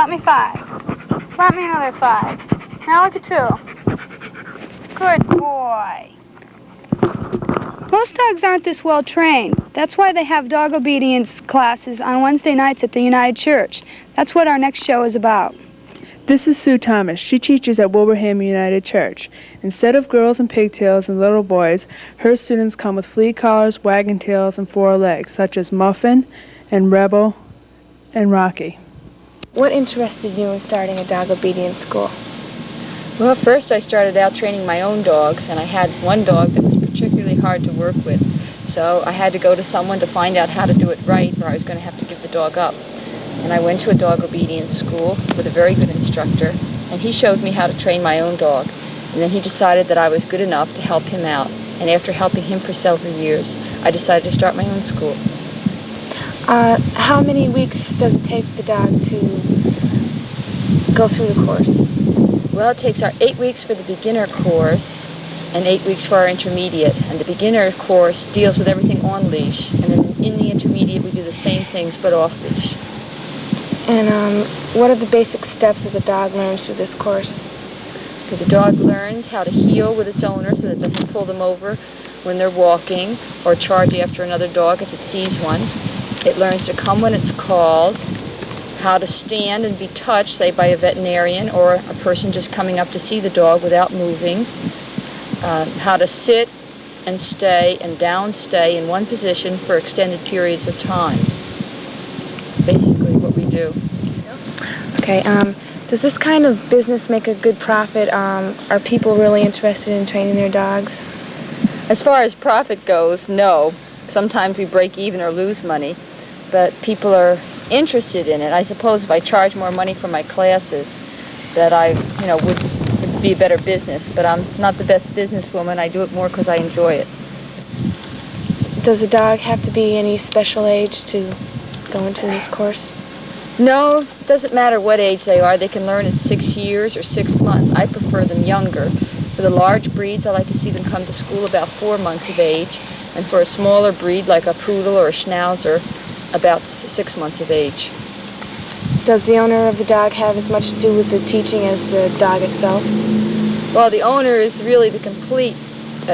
Slap me 5. Slap me another 5. Now look at 2. Good boy. Most dogs aren't this well trained. That's why they have dog obedience classes on Wednesday nights at the United Church. That's what our next show is about. This is Sue Thomas. She teaches at Wilbraham United Church. Instead of girls in pigtails and little boys, her students come with flea collars, wagging tails, and 4 legs, such as Muffin and Rebel and Rocky. What interested you in starting a dog obedience school? Well, first I started out training my own dogs, and I had one dog that was particularly hard to work with. So I had to go to someone to find out how to do it right, or I was going to have to give the dog up. And I went to a dog obedience school with a very good instructor, and he showed me how to train my own dog. And then he decided that I was good enough to help him out. And after helping him for several years, I decided to start my own school. How many weeks does it take the dog to go through the course? Well, it takes our 8 weeks for the beginner course and 8 weeks for our intermediate. And the beginner course deals with everything on leash. And then in the intermediate, we do the same things but off leash. And what are the basic steps that the dog learns through this course? Okay, the dog learns how to heel with its owner so that it doesn't pull them over when they're walking or charge after another dog if it sees one. It learns to come when it's called, how to stand and be touched, say by a veterinarian or a person just coming up to see the dog without moving, how to sit and stay and down stay in one position for extended periods of time. It's basically what we do. Okay, does this kind of business make a good profit? Are people really interested in training their dogs? As far as profit goes, no. Sometimes we break even or lose money, but people are interested in it. I suppose if I charge more money for my classes, that I, would be a better business. But I'm not the best businesswoman. I do it more because I enjoy it. Does a dog have to be any special age to go into this course? No, it doesn't matter what age they are. They can learn at 6 years or 6 months. I prefer them younger. For the large breeds, I like to see them come to school about 4 months of age. And for a smaller breed, like a poodle or a schnauzer, about 6 months of age. Does the owner of the dog have as much to do with the teaching as the dog itself? Well, the owner is really the complete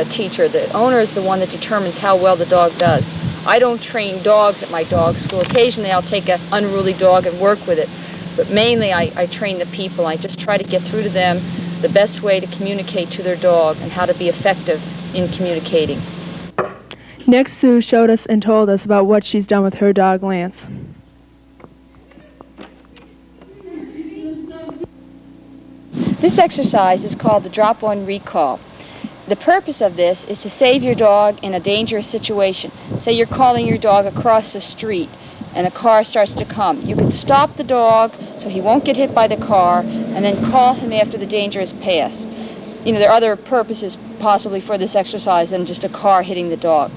teacher. The owner is the one that determines how well the dog does. I don't train dogs at my dog school. Occasionally I'll take an unruly dog and work with it, but mainly I train the people. I just try to get through to them the best way to communicate to their dog and how to be effective in communicating. Next, Sue showed us and told us about what she's done with her dog, Lance. This exercise is called the drop-on recall. The purpose of this is to save your dog in a dangerous situation. Say you're calling your dog across the street and a car starts to come. You can stop the dog so he won't get hit by the car and then call him after the danger is past. There are other purposes possibly for this exercise than just a car hitting the dog.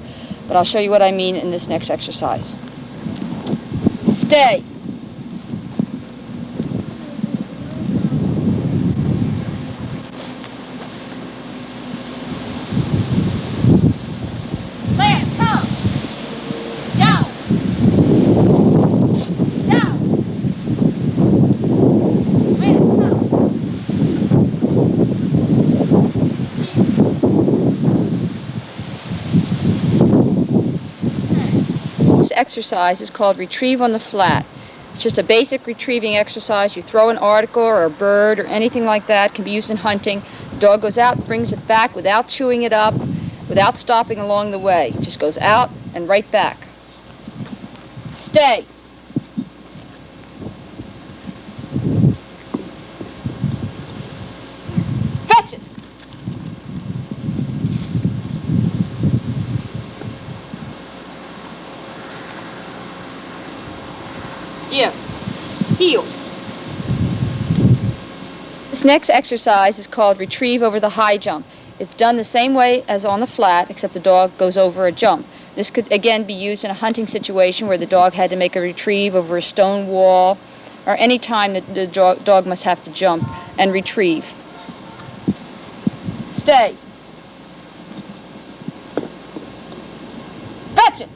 But I'll show you what I mean in this next exercise. Stay. Lance, come. Down. Down. Lance, come. This exercise is called retrieve on the flat. It's just a basic retrieving exercise. You throw an article or a bird or anything like that. It can be used in hunting. The dog goes out, brings it back without chewing it up, without stopping along the way. It just goes out and right back. Stay. Fetch it. Yeah. Heel. This next exercise is called retrieve over the high jump. It's done the same way as on the flat, except the dog goes over a jump. This could again be used in a hunting situation where the dog had to make a retrieve over a stone wall, or any time that the dog must have to jump and retrieve. Stay. Fetch it.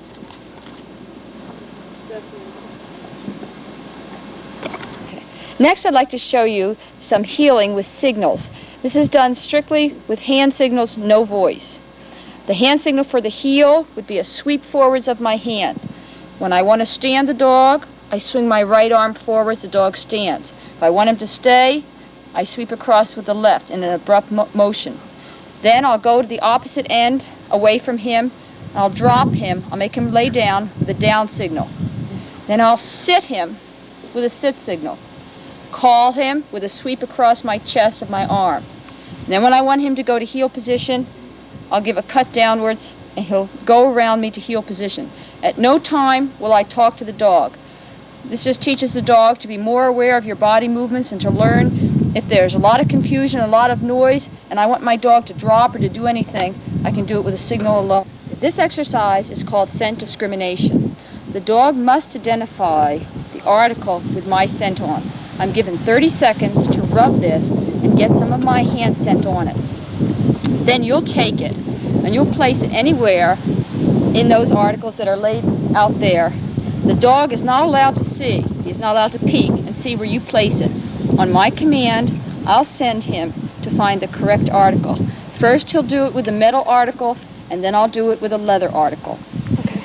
Next, I'd like to show you some healing with signals. This is done strictly with hand signals, no voice. The hand signal for the heel would be a sweep forwards of my hand. When I want to stand the dog, I swing my right arm forwards, the dog stands. If I want him to stay, I sweep across with the left in an abrupt motion. Then I'll go to the opposite end, away from him, and I'll drop him. I'll make him lay down with a down signal. Then I'll sit him with a sit signal. Call him with a sweep across my chest of my arm. And then when I want him to go to heel position, I'll give a cut downwards, and he'll go around me to heel position. At no time will I talk to the dog. This just teaches the dog to be more aware of your body movements and to learn if there's a lot of confusion, a lot of noise, and I want my dog to drop or to do anything, I can do it with a signal alone. This exercise is called scent discrimination. The dog must identify the article with my scent on. I'm given 30 seconds to rub this and get some of my hand scent on it. Then you'll take it and you'll place it anywhere in those articles that are laid out there. The dog is not allowed to see. He's not allowed to peek and see where you place it. On my command, I'll send him to find the correct article. First, he'll do it with a metal article, and then I'll do it with a leather article. Okay.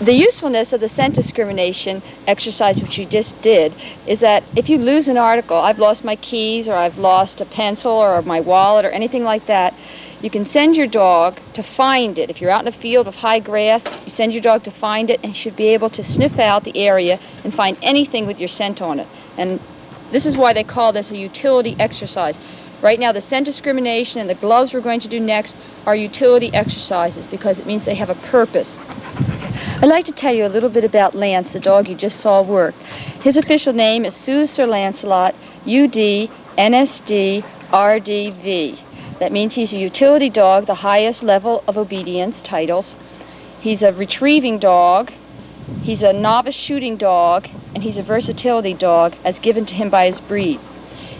The usefulness of the scent discrimination exercise, which you just did, is that if you lose an article, I've lost my keys, or I've lost a pencil, or my wallet, or anything like that, you can send your dog to find it. If you're out in a field of high grass, you send your dog to find it, and he should be able to sniff out the area and find anything with your scent on it. And this is why they call this a utility exercise. Right now, the scent discrimination and the gloves we're going to do next are utility exercises because it means they have a purpose. I'd like to tell you a little bit about Lance, the dog you just saw work. His official name is Sue Sir Lancelot, UD, NSD, RDV. That means he's a utility dog, the highest level of obedience titles. He's a retrieving dog, he's a novice shooting dog, and he's a versatility dog as given to him by his breed.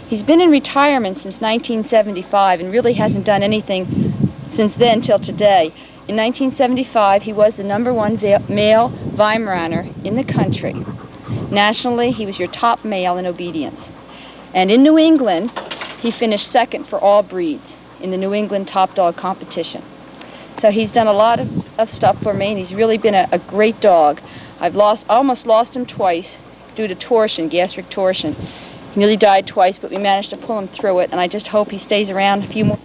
He's been in retirement since 1975 and really hasn't done anything since then till today. In 1975, he was the #1 male Weimaraner in the country. Nationally, he was your top male in obedience. And in New England, he finished second for all breeds in the New England Top Dog competition. So he's done a lot of stuff for me, and he's really been a great dog. I've almost lost him twice due to torsion, gastric torsion. He nearly died twice, but we managed to pull him through it, and I just hope he stays around a few more.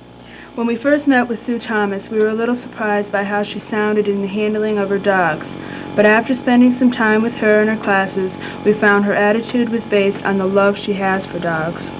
When we first met with Sue Thomas, we were a little surprised by how she sounded in the handling of her dogs. But after spending some time with her in her classes, we found her attitude was based on the love she has for dogs.